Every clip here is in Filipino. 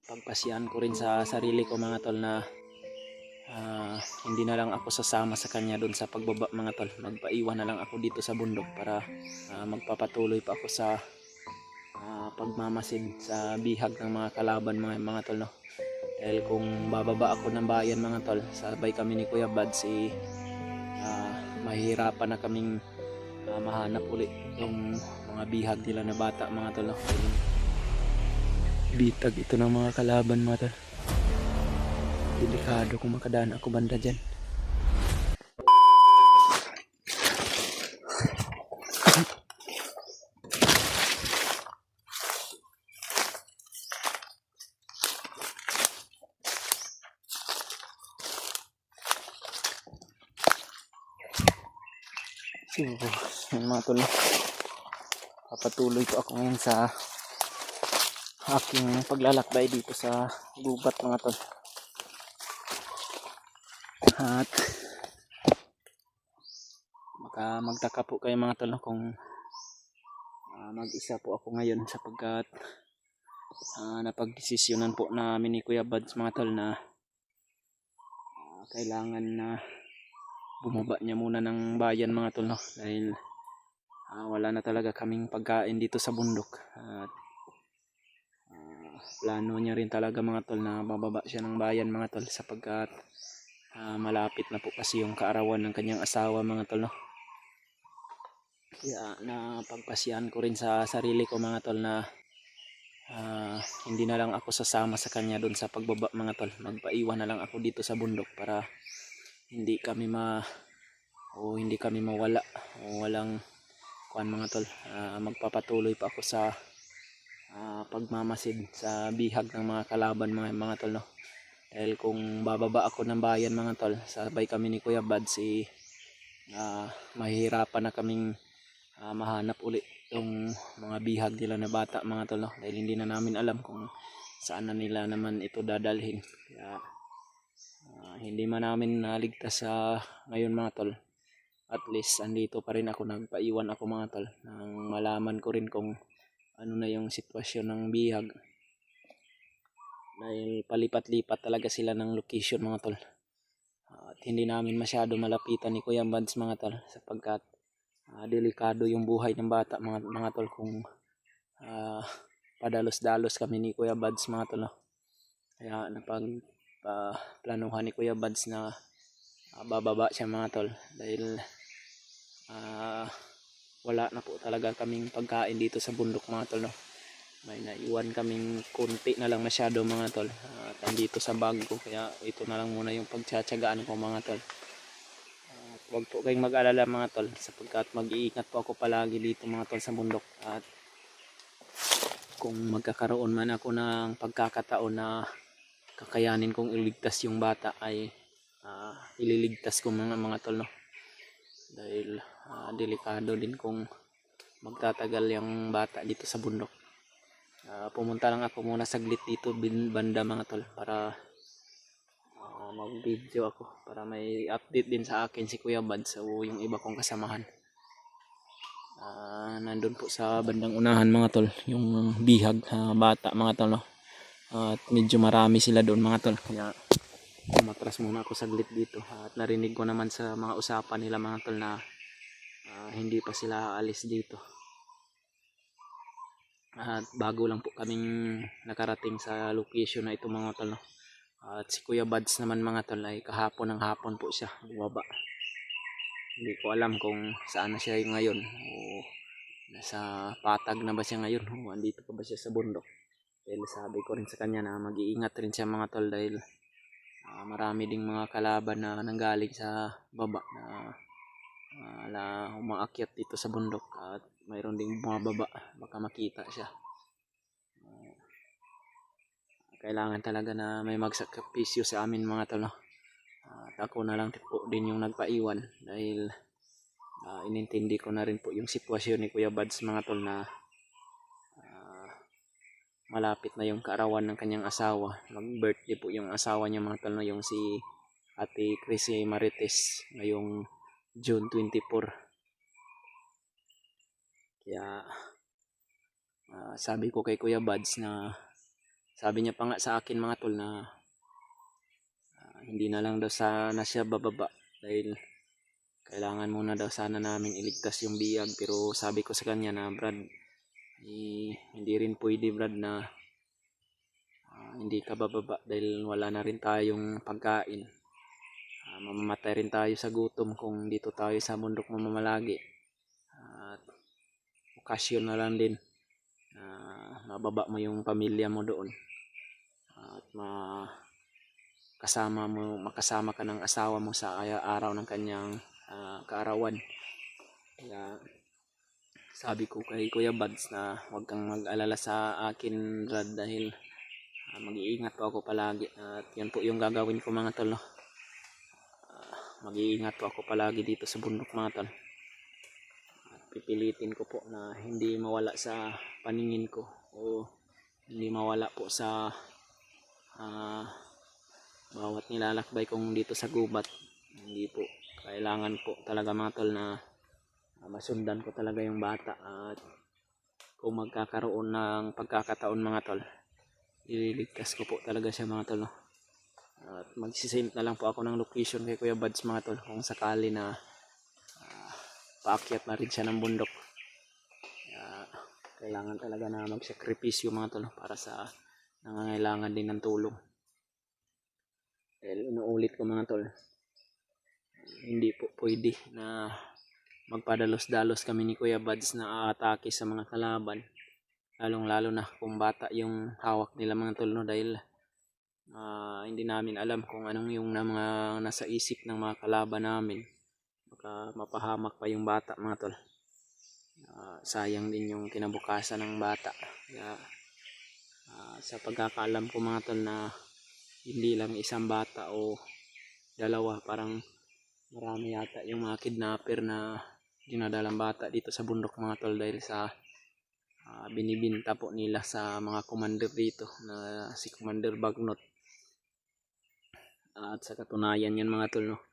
Pagpasyahan ko rin sa sarili ko mga tol na hindi na lang ako sasama sa kanya doon sa pagbaba mga tol. Magpaiwan na lang ako dito sa bundok para magpapatuloy pa ako sa pagmamasid sa bihag ng mga kalaban mga tol no. Dahil kung bababa ako ng bayan mga tol, sabay kami ni Kuya Bads mahihirapan na kaming mahanap ulit yung mga bihag nila na bata mga tol no. Bitag ito ng mga kalaban mga tol. Delikado kung makadaan ako banda dyan. So, mga tol, papatuloy ko ako ngayon sa aking paglalakbay dito sa gubat mga tol. At magtaka po kayo mga tol kung mag-isa po ako ngayon sapagkat napagdesisyonan po namin ni Kuya Bads mga tol na kailangan na bumaba niya muna ng bayan mga tol no? Dahil wala na talaga kaming pagkain dito sa bundok at plano niya rin talaga mga tol na bababa siya ng bayan mga tol sapagkat malapit na po kasi yung kaarawan ng kanyang asawa mga tol no? Kaya napagpasyahan ko rin sa sarili ko mga tol na hindi na lang ako sasama sa kanya doon sa pagbaba mga tol. Magpaiwan na lang ako dito sa bundok para hindi kami mawala o walang kuan mga tol. Magpapatuloy pa ako sa pagmamasid sa bihag ng mga kalaban mga tol no. Dahil kung bababa ako ng bayan mga tol, sabay kami ni Kuya Bads mahihirapan na kaming mahanap ulit yung mga bihag nila na bata mga tol no? Dahil hindi na namin alam kung saan na nila naman ito dadalhin. Kaya hindi man namin naligtas sa ngayon mga tol, at least andito pa rin ako, nagpaiwan ako mga tol nang malaman ko rin kung ano na yung sitwasyon ng bihag. Dahil palipat-lipat talaga sila ng location mga tol. At hindi namin masyado malapitan ni Kuya Bads mga tol sapagkat delikado yung buhay ng bata mga tol kung padalos-dalos kami ni Kuya Bads mga tol no? Kaya planuhan ni Kuya Bads na bababa siya mga tol dahil wala na po talaga kaming pagkain dito sa bundok mga tol no? May naiwan kaming kunti na lang masyado mga tol at andito sa bag ko, kaya ito na lang muna yung pagtsatsagaan ko mga tol. Huwag po kayong mag-alala mga tol sapagkat mag-iingat po ako palagi dito mga tol sa bundok. At kung magkakaroon man ako ng pagkakataon na kakayanin kong iligtas yung bata ay ililigtas ko mga tol no. Dahil delikado din kung magtatagal yung bata dito sa bundok. Pumunta lang ako muna saglit dito banda mga tol para mag-video ako para may update din sa akin si Kuya Bads o yung iba kong kasamahan. Nandun po sa bandang unahan mga tol yung bihag bata mga tol no? At medyo marami sila doon mga tol, kaya umatras muna ako saglit dito. At narinig ko naman sa mga usapan nila mga tol na hindi pa sila aalis dito. At bago lang po kaming nakarating sa location na ito mga tol no? At si Kuya Bads naman mga tol ay kahapon ng hapon po siya bumaba. Hindi ko alam kung saan na siya ngayon, o nasa patag na ba siya ngayon, o andito pa ba siya sa bundok. Dahil sabi ko rin sa kanya na mag-iingat rin siya mga tol dahil marami ding mga kalaban na nanggaling sa baba na umaakyat dito sa bundok at mayroon ding bumababa, baka makita siya. Kailangan talaga na may magsakripisyo sa amin mga tol no? At ako na lang po din yung nagpaiwan dahil inintindi ko na rin po yung sitwasyon ni Kuya Bads mga tol na malapit na yung kaarawan ng kanyang asawa. Mag-birthday po yung asawa niya mga tol no? Yung si Ate Chrissy Marites ngayong June 24. Kaya sabi ko kay Kuya Bads na sabi niya pa nga sa akin mga tol na hindi na lang daw sana siya bababa dahil kailangan muna daw sana namin iligtas yung biyag. Pero sabi ko sa kanya na Brad, hindi rin pwede Brad na hindi ka bababa dahil wala na rin tayong pagkain. Mamamatay rin tayo sa gutom kung dito tayo sa bundok mamamalagi. At okasyon na lang din mababa mo yung pamilya mo doon at makasama ka ng asawa mo sa araw ng kanyang kaarawan. Kaya sabi ko kay Kuya Buds na huwag kang mag-alala sa akin Brad dahil mag-iingat po ako palagi. At yan po yung gagawin ko mga tol, no? Mag-iingat po ako palagi dito sa bundok mga tol. At pipilitin ko po na hindi mawala sa paningin ko o hindi mawala po sa bawat nilalakbay kong dito sa gubat. Hindi po kailangan po talaga mga tol na masundan ko talaga yung bata. At kung magkakaroon ng pagkakataon mga tol, ililigtas ko po talaga siya mga tol, no? At magsisend na lang po ako ng location kay Kuya Buds mga tol kung sakali na paakyat na rin siya ng bundok. Kailangan talaga na magsakripisyo mga tol para sa nangangailangan din ng tulong. Dahil inuulit ko mga tol, hindi po pwede na magpadalos-dalos kami ni Kuya Buds na aatake sa mga kalaban, lalong lalo na kung bata yung hawak nila mga tol, no? Dahil hindi namin alam kung anong yung mga nasa isip ng mga kalaban namin. Baka mapahamak pa yung bata mga tol. Sayang din yung kinabukasan ng bata. Kaya sa pagkakaalam ko mga tol na hindi lang isang bata o dalawa, parang marami yata yung mga kidnapper na dinadalang bata dito sa bundok mga tol dahil sa binibinta po nila sa mga commander dito na si Commander Bagnot. At sa katunayan yan mga tol, no,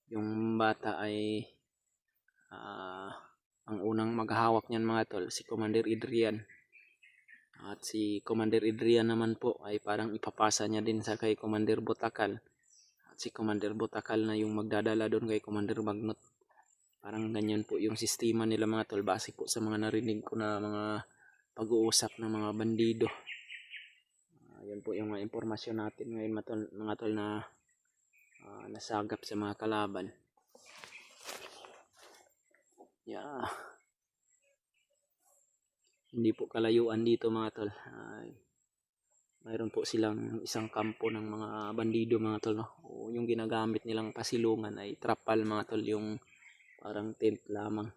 yung bata ay ang unang maghahawak niyan mga tol si Commander Adrian. At si Commander Adrian naman po ay parang ipapasa niya din sa kay Commander Botakal. At si Commander Botakal na yung magdadala doon kay Commander Bagnot. Parang ganyan po yung sistema nila mga tol, base po sa mga narinig ko na mga pag-uusap ng mga bandido. Yan po yung mga impormasyon natin ngayon mga tol na nasagap sa mga kalaban. Hindi po kalayuan dito mga tol. Mayroon po silang isang kampo ng mga bandido mga tol, no? O yung ginagamit nilang pasilungan ay trapal mga tol, yung parang tent lamang.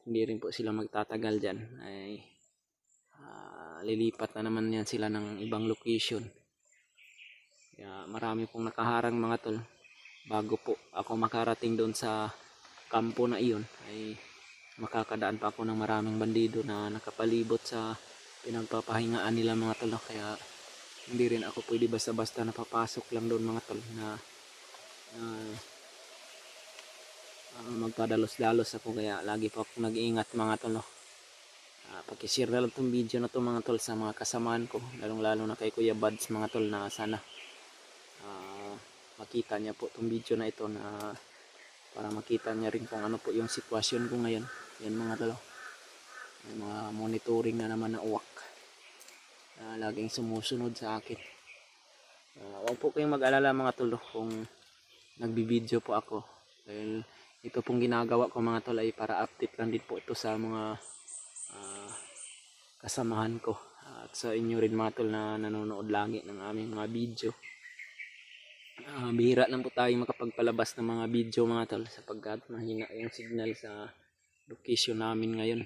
Hindi rin po sila magtatagal dyan, ay lilipat na naman yan sila ng ibang location. Kaya marami pong nakaharang mga tol. Bago po ako makarating doon sa kampo na iyon ay makakadaan pa ako ng maraming bandido na nakapalibot sa pinagpapahingaan nila mga tol. Kaya hindi rin ako pwede basta-basta napapasok lang doon mga tol na magpadalos-dalos ako. Kaya lagi po ako nag-iingat mga tol. Pakishare na lang itong video na to mga tol sa mga kasamaan ko, lalong-lalo na kay Kuya Buds mga tol, na sana makita niya po itong video na ito, na para makita niya rin kung ano po yung sitwasyon ko ngayon. Yan mga tol, may mga monitoring na naman na uwak laging sumusunod sa akin. Huwag po kayong mag-alala mga tol kung nagbibideo po ako, dahil ito pong ginagawa ko mga tol ay para update lang din po ito sa mga kasamahan ko at sa inyo rin mga tol na nanonood lagi ng aming mga video. Bihira lang po tayo makapagpalabas ng mga video mga tol sapagkat mahina yung signal sa location namin ngayon.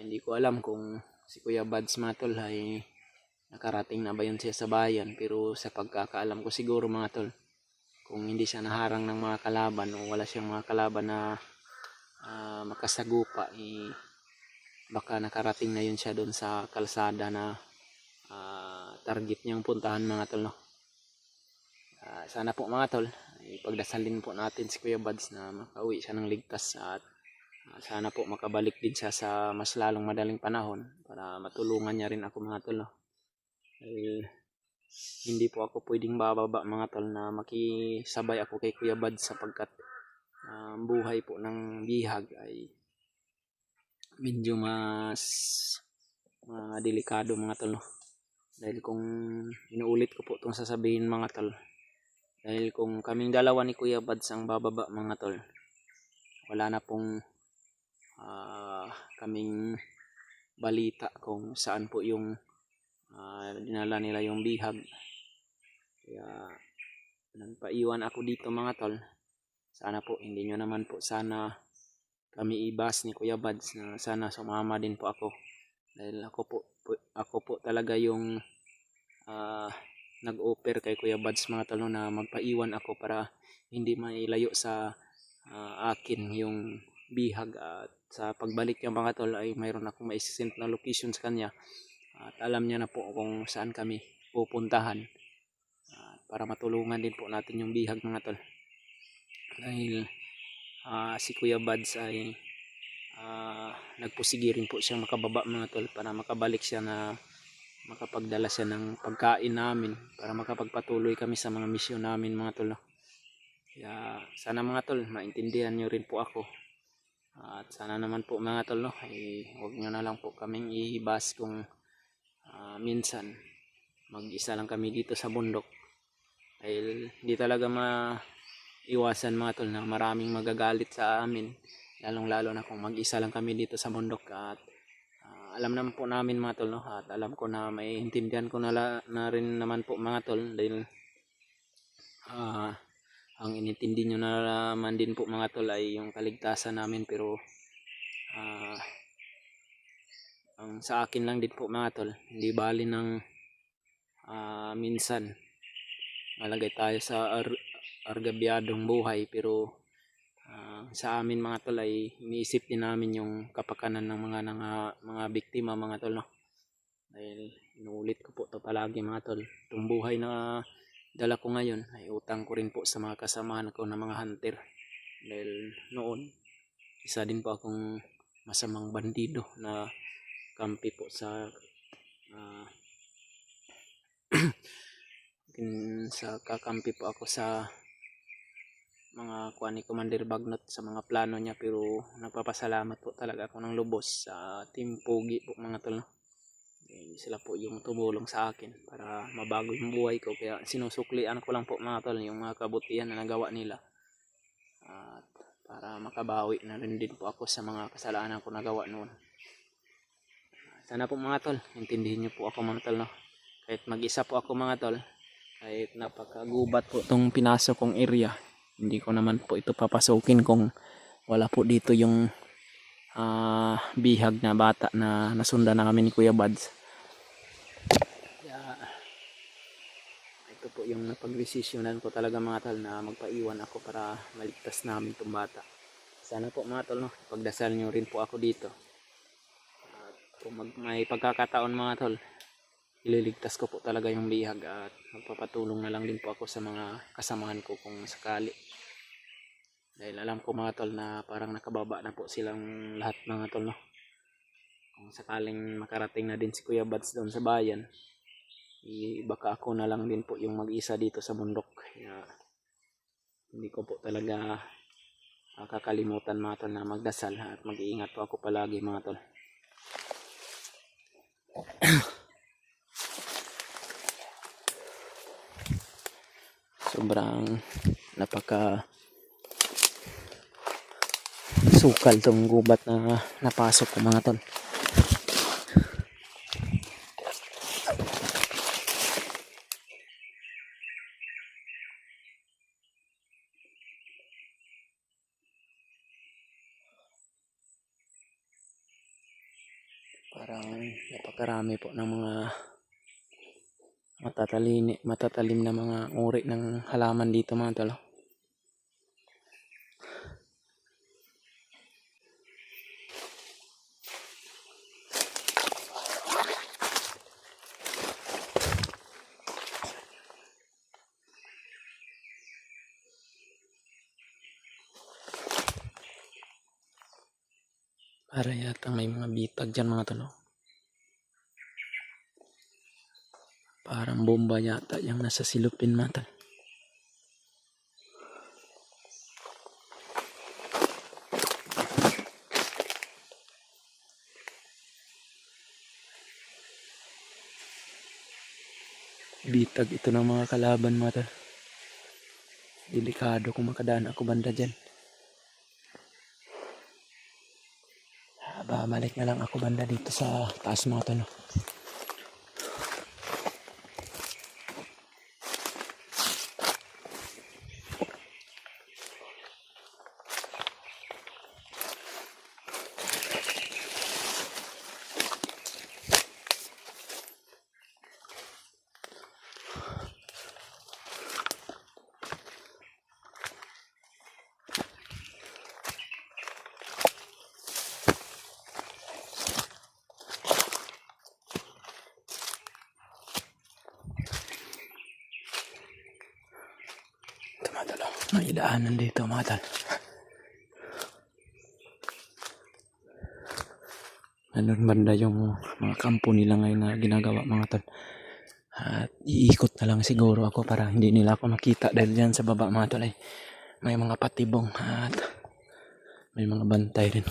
Hindi ko alam kung si Kuya Buds mga tol ay nakarating na ba yun siya sa bayan, pero sa pagkakaalam ko siguro mga tol, kung hindi siya naharang ng mga kalaban o wala siyang mga kalaban na makasagupa, baka nakarating na yun siya doon sa kalsada na target niyang puntahan mga tol, no? Sana po mga tol, ipagdasalin po natin si Kuya Buds na makauwi siya ng ligtas, at sana po makabalik din siya sa mas lalong madaling panahon para matulungan niya rin ako mga tol, no? Dahil hindi po ako pwedeng bababa mga tol na makisabay ako kay Kuya Bad sapagkat buhay po ng bihag ay medyo mas delikado mga tol, no? Dahil kung inuulit ko po itong sasabihin mga tol, dahil kung kaming dalawa ni Kuya Bads ang bababa mga tol, wala na pong kaming balita kung saan po yung dinala nila yung bihag. Kaya nagpaiwan ako dito mga tol. Sana po hindi nyo naman po sana kami ibas ni Kuya Bads na sana sumama din po ako. Dahil ako po talaga yung nag-offer kay Kuya Bads mga tol na magpaiwan ako para hindi mailayo sa akin yung bihag, at sa pagbalik niya mga tol ay mayroon akong ma-send na location sa kanya at alam niya na po kung saan kami pupuntahan para matulungan din po natin yung bihag mga tol. Dahil si Kuya Bads ay nagpusigi rin po siya makababa mga tol para makabalik siya na makapagdala siya ng pagkain namin para makapagpatuloy kami sa mga misyon namin mga tol, no? Kaya sana mga tol maintindihan nyo rin po ako, at sana naman po mga tol, no, huwag nyo na lang po kaming ibas kung minsan mag-isa lang kami dito sa bundok. Dahil di talaga maiwasan mga tol na maraming magagalit sa amin, lalong lalo na kung mag-isa lang kami dito sa bundok. At alam naman po namin mga tol, no, at alam ko na may intindihan ko na rin naman po mga tol, dahil ang inintindi nyo na naman din po mga tol ay yung kaligtasan namin. Pero ang sa akin lang din po mga tol, hindi bali ng minsan malagay tayo sa argabyadong buhay, pero sa amin mga tol ay iniisip din namin yung kapakanan ng mga biktima mga tol, no? Dahil inuulit ko po to palagi mga tol, itong buhay na dala ko ngayon ay utang ko rin po sa mga kasamahan ko na mga hunter. Dahil noon isa din po akong masamang bandido na kampi po sa kakampi po ako sa mga kuha ni Commander Bagnot sa mga plano niya. Pero napapasalamat po talaga ako ng lubos sa Team Pogi po mga tol, no? Sila po yung tumulong sa akin para mabago yung buhay ko. Kaya sinusuklian ko lang po mga tol yung mga kabutihan na nagawa nila, at para makabawi na rin din po ako sa mga kasalanan ko nagawa noon. Sana po mga tol intindihin niyo po ako mga tol, no? Kahit mag-isa po ako mga tol, kahit napakagubat po itong pinasok kong area, hindi ko naman po ito papasukin kung wala po dito yung bihag na bata na nasundan na kami ni Kuya Bads. Kaya ito po yung napagdesisyonan ko talaga mga tol, na magpaiwan ako para maligtas namin itong bata. Sana po mga tol, no, pagdasal nyo rin po ako dito. At kung may pagkakataon mga tol, ililigtas ko po talaga yung bihag, at magpapatulong na lang din po ako sa mga kasamahan ko kung sakali. Dahil alam ko mga tol na parang nakababa na po silang lahat mga tol, no? Kung sakaling makarating na din si Kuya Bads doon sa bayan, baka ako na lang din po yung mag-isa dito sa bundok. Kaya hindi ko po talaga kakalimutan mga tol na magdasal, at mag-iingat po ako palagi mga tol. Sobrang napaka sukal tong gubat na napasok ko mga tol. Parang napakarami po ng mga matatalim na mga uri ng halaman dito mga tol. Para yata may mga bitag dyan mga tol. Parang bomba yata yung nasa silupin mga tol. Bitag ito ng mga kalaban mga tol. Delikado kung makadaan ako banda dyan. Balik na lang ako banda dito sa taas mga tol. May daanan dito mga tol. Ganun banda yung mga kampo nila ngayon na ginagawa mga tol. At iikot na lang siguro ako para hindi nila ako makita dahil dyan sa baba mga tol ay may mga patibong at may mga bantay rin.